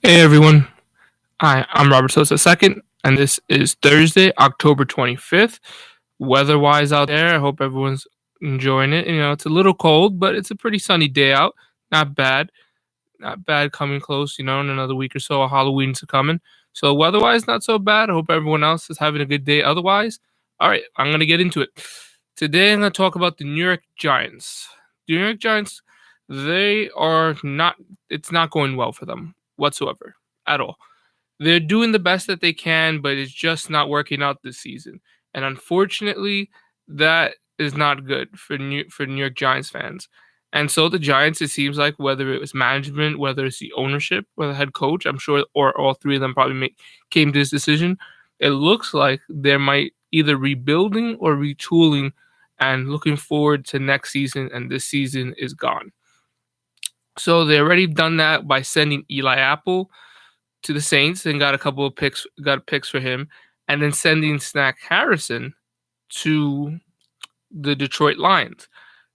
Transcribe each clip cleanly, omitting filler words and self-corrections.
Hey everyone, I'm Robert Sosa II, and this is Thursday, October 25th. Weather-wise out there, I hope everyone's enjoying it. It's a little cold, but it's a pretty sunny day out. Not bad, not bad. Coming close, in another week or so, Halloween's coming. So weather-wise, not so bad. I hope everyone else is having a good day. Otherwise, all right, I'm gonna get into it. Today, I'm gonna talk about the New York Giants. The New York Giants, they are not. It's not going well for them whatsoever at all. They're doing the best that they can, but it's just not working out this season. And unfortunately, that is not good for New York Giants fans. And so the Giants, it seems like whether it was management, whether it's the ownership, or the head coach, I'm sure, or all three of them probably came to this decision. It looks like they might either rebuilding or retooling, and looking forward to next season. And this season is gone. So they already done that by sending Eli Apple to the Saints and got a couple of picks for him, and then sending Snack Harrison to the Detroit Lions.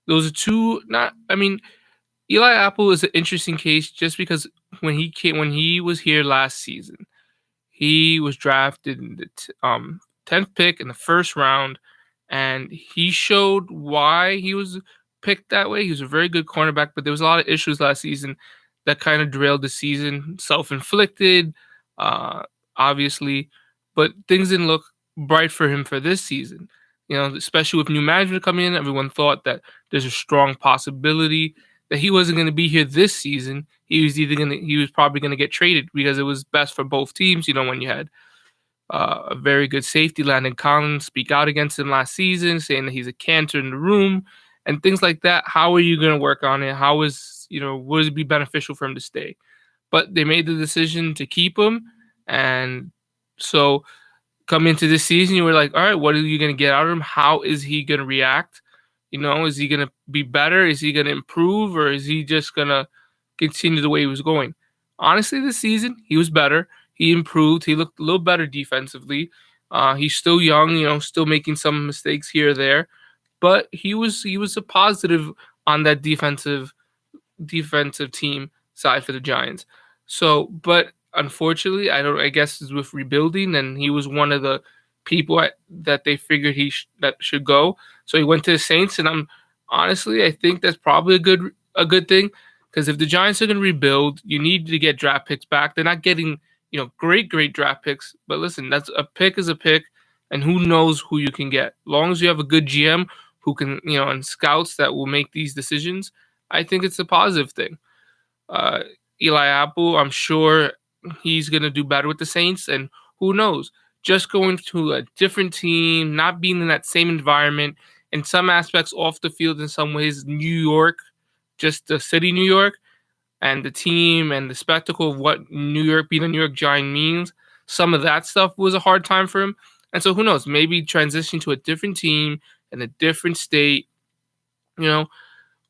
Those are two. Not, I mean, Eli Apple is an interesting case just because when he was here last season, he was drafted in the 10th pick in the first round, and he showed why he was picked that way. He was a very good cornerback, but there was a lot of issues last season that kind of derailed the season, self-inflicted, uh, obviously, but things didn't look bright for him for this season. Especially with new management coming in, everyone thought that there's a strong possibility that he wasn't going to be here this season. He was probably going to get traded because it was best for both teams. When you had a very good safety, Landon Collins, speak out against him last season, saying that he's a cancer in the room and things like that. How are you going to work on it? Would it be beneficial for him to stay? But they made the decision to keep him. And so coming into this season, you were like, all right, what are you going to get out of him? How is he going to react? Is he going to be better? Is he going to improve? Or is he just going to continue the way he was going? Honestly, this season, he was better. He improved. He looked a little better defensively. He's still young, still making some mistakes here or there, but he was a positive on that defensive team side for the Giants. So, but unfortunately, I guess it's with rebuilding, and he was one of the people that they figured that should go. So he went to the Saints, and I think that's probably a good thing, because if the Giants are going to rebuild, you need to get draft picks back. They're not getting great draft picks, but listen, that's a pick is a pick, and who knows who you can get. As long as you have a good GM who can and scouts that will make these decisions, I think it's a positive thing. Uh, Eli Apple, I'm sure he's going to do better with the Saints, and who knows, just going to a different team, not being in that same environment, in some aspects off the field, in some ways, New York, just the city, New York, and the team and the spectacle of what New York being a New York Giant means. Some of that stuff was a hard time for him. And so who knows, maybe transitioning to a different team in a different state, you know,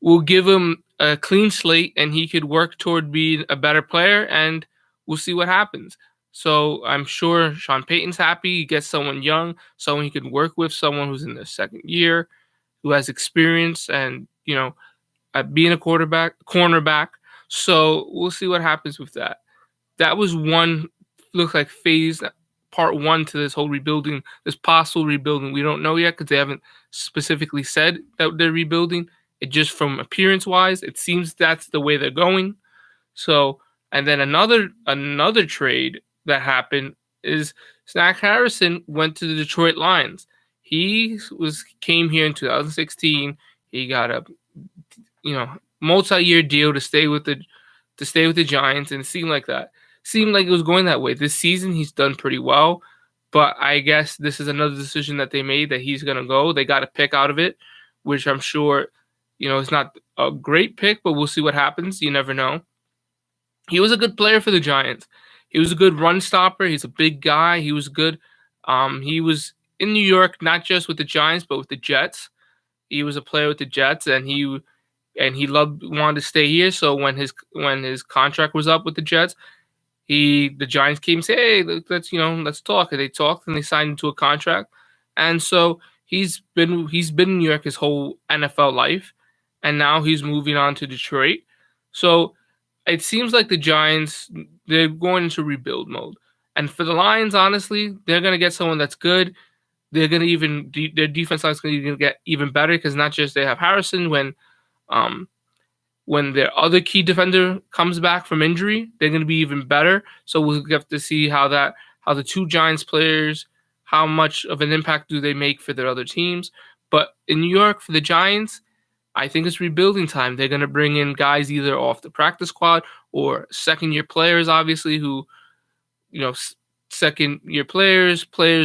will give him a clean slate and he could work toward being a better player, and we'll see what happens. So I'm sure Sean Payton's happy. He gets someone young, someone he can work with, someone who's in their second year, who has experience and, at being a cornerback. So we'll see what happens with that. That was one, looks like phase part one to this whole rebuilding, this possible rebuilding. We don't know yet because they haven't specifically said that they're rebuilding. It just from appearance wise, it seems that's the way they're going. So, and then another trade that happened is Snack Harrison went to the Detroit Lions. He came here in 2016. He got a multi-year deal to stay with the Giants, and it seemed like it was going that way. This season he's done pretty well, but I guess this is another decision that they made, that he's gonna go. They got a pick out of it, which I'm sure it's not a great pick, but we'll see what happens. You never know. He was a good player for the Giants. He was a good run stopper. He's a big guy. He was good. He was in New York, not just with the Giants, but with the Jets. He was a player with the Jets, and he wanted to stay here. So when his contract was up with the Jets, the Giants came and said, "Hey, let's talk." And they talked, and they signed into a contract. And so he's been in New York his whole NFL life, and now he's moving on to Detroit. So it seems like the Giants, they're going into rebuild mode. And for the Lions, honestly, they're going to get someone that's good. They're going to their defense line is going to get even better because not just they have Harrison um, when their other key defender comes back from injury, they're going to be even better. So we'll have to see how the two Giants players, how much of an impact do they make for their other teams. But in New York, for the Giants, I think it's rebuilding time. They're going to bring in guys either off the practice squad or second year players, obviously, who, you know, second year players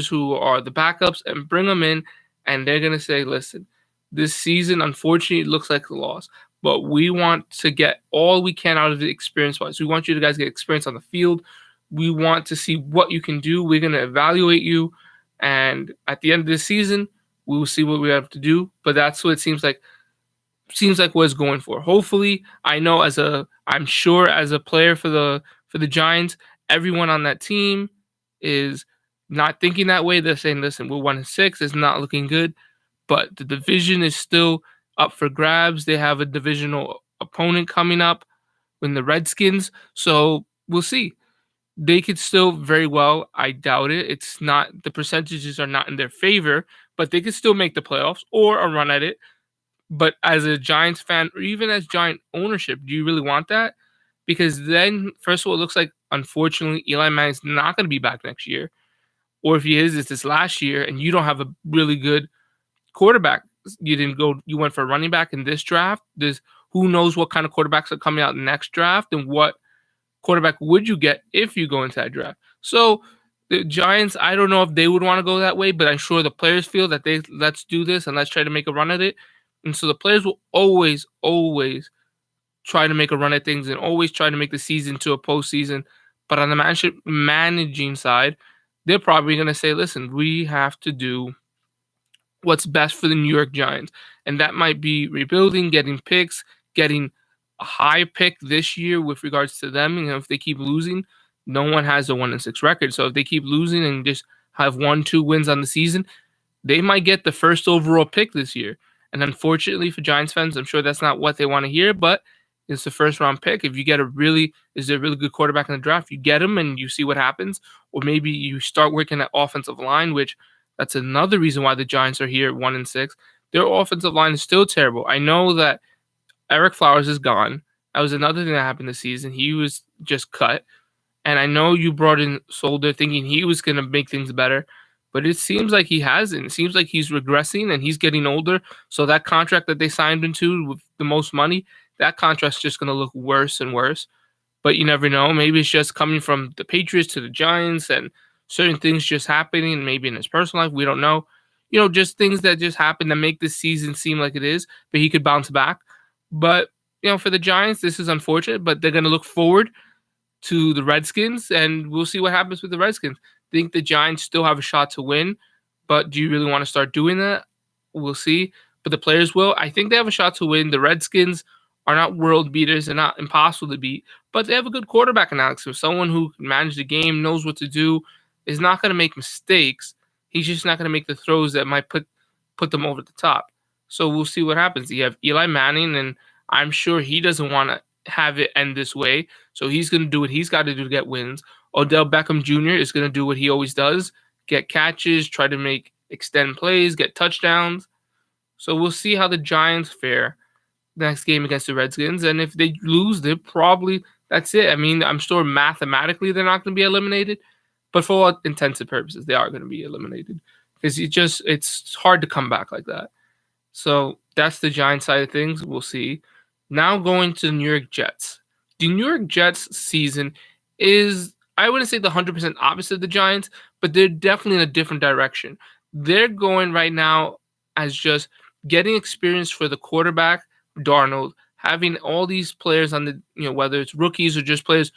who are the backups, and bring them in. And they're going to say, listen, this season, unfortunately, it looks like a loss, but we want to get all we can out of it experience wise. We want you to guys get experience on the field. We want to see what you can do. We're going to evaluate you. And at the end of this season, we will see what we have to do. But that's what it seems like what it's going for. Hopefully, I'm sure as a player for the Giants, everyone on that team is not thinking that way. They're saying, listen, we're 1-6, it's not looking good, but the division is still up for grabs. They have a divisional opponent coming up in the Redskins, so we'll see. They could still very well, I doubt it. It's not, the percentages are not in their favor, but they could still make the playoffs or a run at it. But as a Giants fan, or even as Giant ownership, do you really want that? Because then, first of all, it looks like, unfortunately, Eli Manning's not going to be back next year. Or if he is, it's this last year, and you don't have a really good quarterback. You went for a running back in this draft. Who knows what kind of quarterbacks are coming out in the next draft, and what quarterback would you get if you go into that draft? So the Giants, I don't know if they would want to go that way, but I'm sure the players feel that let's do this and let's try to make a run at it. And so the players will always, always try to make a run at things and always try to make the season to a postseason. But on the managing side, they're probably going to say, listen, we have to do what's best for the New York Giants. And that might be rebuilding, getting picks, getting a high pick this year with regards to them. If they keep losing, no one has a 1-6 record. So if they keep losing and just have 1-2 wins on the season, they might get the first overall pick this year. And unfortunately for Giants fans, I'm sure that's not what they want to hear, but it's the first round pick. If you get a really good quarterback in the draft, you get him and you see what happens. Or maybe you start working at offensive line, which that's another reason why the Giants are here at 1-6. Their offensive line is still terrible. I know that Ereck Flowers is gone. That was another thing that happened this season. He was just cut. And I know you brought in Solder thinking he was going to make things better, but it seems like he hasn't. It seems like he's regressing and he's getting older. So that contract that they signed into with the most money, that contract's just going to look worse and worse. But you never know. Maybe it's just coming from the Patriots to the Giants and certain things just happening, maybe in his personal life. We don't know. Just things that just happen that make this season seem like it is, but he could bounce back. But, for the Giants, this is unfortunate, but they're going to look forward to the Redskins, and we'll see what happens with the Redskins. I think the Giants still have a shot to win, but do you really want to start doing that? We'll see. But the players will. I think they have a shot to win. The Redskins are not world beaters. They're not impossible to beat, but they have a good quarterback in Alex Smith. Someone who can manage the game, knows what to do, is not going to make mistakes. He's just not going to make the throws that might put them over the top. So we'll see what happens. You have Eli Manning, and I'm sure he doesn't want to have it end this way. So he's going to do what he's got to do to get wins. Odell Beckham Jr. is going to do what he always does, get catches, try to extend plays, get touchdowns. So we'll see how the Giants fare next game against the Redskins. And if they lose, that's it. I mean, I'm sure mathematically they're not going to be eliminated, but for all intents and purposes, they are going to be eliminated because it's hard to come back like that. So that's the Giants side of things. We'll see. Now going to the New York Jets. The New York Jets season is, I wouldn't say the 100% opposite of the Giants, but they're definitely in a different direction. They're going right now as just getting experience for the quarterback, Darnold, having all these players on the, whether it's rookies or just players,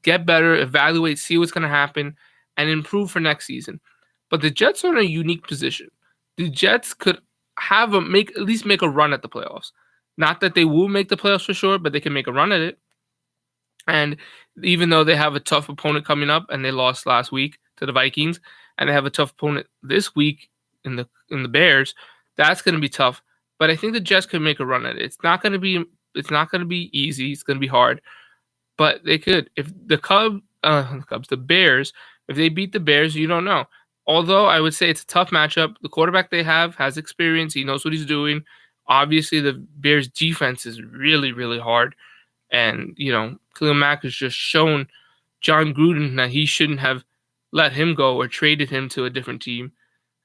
get better, evaluate, see what's going to happen, and improve for next season. But the Jets are in a unique position. The Jets could at least make a run at the playoffs. Not that they will make the playoffs for sure, but they can make a run at it. And even though they have a tough opponent coming up, and they lost last week to the Vikings, and they have a tough opponent this week in the Bears, that's going to be tough. But I think the Jets can make a run at it. It's not going to be easy. It's going to be hard. but they could. If the Bears, if they beat the Bears, you don't know. Although I would say it's a tough matchup. The quarterback they have has experience. He knows what he's doing. Obviously, the Bears' defense is really, really hard. And, Khalil Mack has just shown John Gruden that he shouldn't have let him go or traded him to a different team.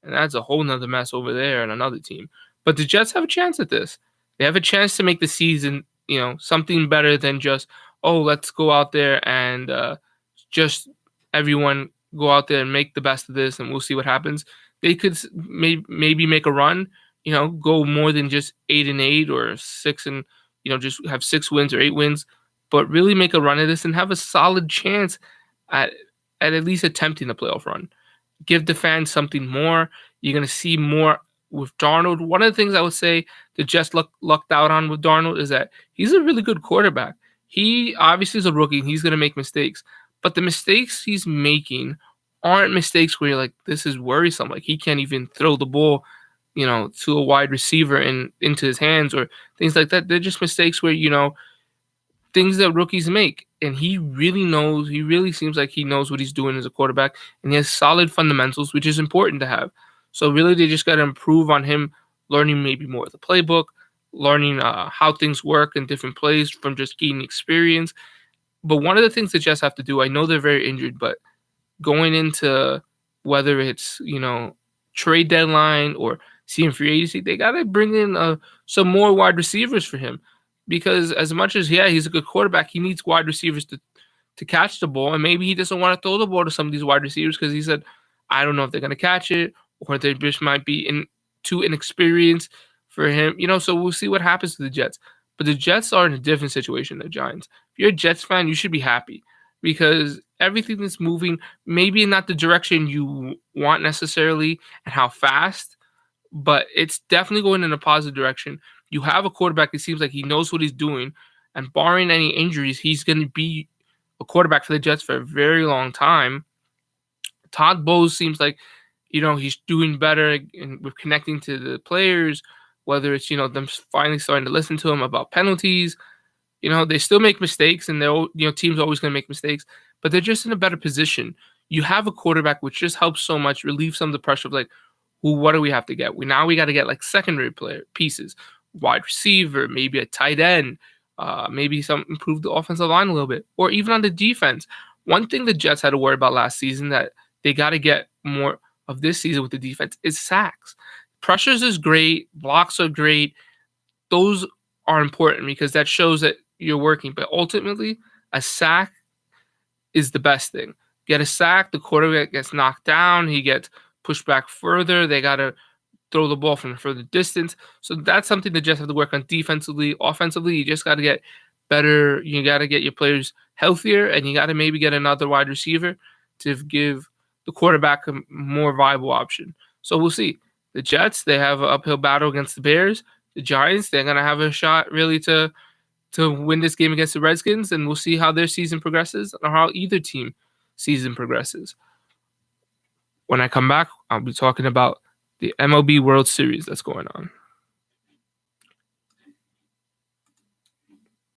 And that's a whole nother mess over there and another team. But the Jets have a chance at this. They have a chance to make the season, something better than just, oh, let's go out there and just everyone go out there and make the best of this and we'll see what happens. They could maybe make a run, go more than just 8-8 or 6 and, just have 6 wins or 8 wins, but really make a run at this and have a solid chance at least attempting the playoff run. Give the fans something more. You're going to see more with Darnold. One of the things I would say the Jets lucked out on with Darnold is that he's a really good quarterback. He obviously is a rookie. He's going to make mistakes. But the mistakes he's making aren't mistakes where you're like, this is worrisome. Like he can't even throw the ball, to a wide receiver and into his hands or things like that. They're just mistakes where, things that rookies make. And he really seems like he knows what he's doing as a quarterback. And he has solid fundamentals, which is important to have. So really, they just got to improve on him learning maybe more of the playbook, learning how things work in different plays from just gaining experience. But one of the things the Jets have to do, I know they're very injured, but going into whether it's, trade deadline or seeing free agency, they got to bring in some more wide receivers for him. Because as much as, he's a good quarterback, he needs wide receivers to catch the ball. And maybe he doesn't want to throw the ball to some of these wide receivers because he said, I don't know if they're going to catch it or they just might be too inexperienced for him. So we'll see what happens to the Jets. But the Jets are in a different situation than the Giants. If you're a Jets fan, you should be happy because everything is moving maybe not the direction you want necessarily and how fast, but it's definitely going in a positive direction. You have a quarterback that seems like he knows what he's doing, and barring any injuries, he's going to be a quarterback for the Jets for a very long time. Todd Bowles seems like, he's doing better with connecting to the players, whether it's, them finally starting to listen to him about penalties. They still make mistakes, and teams are always going to make mistakes, but they're just in a better position. You have a quarterback, which just helps so much, relieve some of the pressure of like, well, what do we have to get? We got to get like secondary player pieces, wide receiver, maybe a tight end, maybe improve the offensive line a little bit, or even on the defense. One thing the Jets had to worry about last season that they got to get more of this season with the defense is sacks. Pressures is great, blocks are great. Those are important because that shows that you're working. But ultimately, a sack is the best thing. Get a sack, the quarterback gets knocked down, he gets pushed back further. They got to throw the ball from a further distance. So that's something the Jets have to work on defensively. Offensively, you just got to get better. You got to get your players healthier, and you got to maybe get another wide receiver to give the quarterback a more viable option. So we'll see. The Jets, they have an uphill battle against the Bears. The Giants, they're going to have a shot really to win this game against the Redskins, and we'll see how their season progresses or how either team season progresses. When I come back, I'll be talking about the MLB World Series that's going on.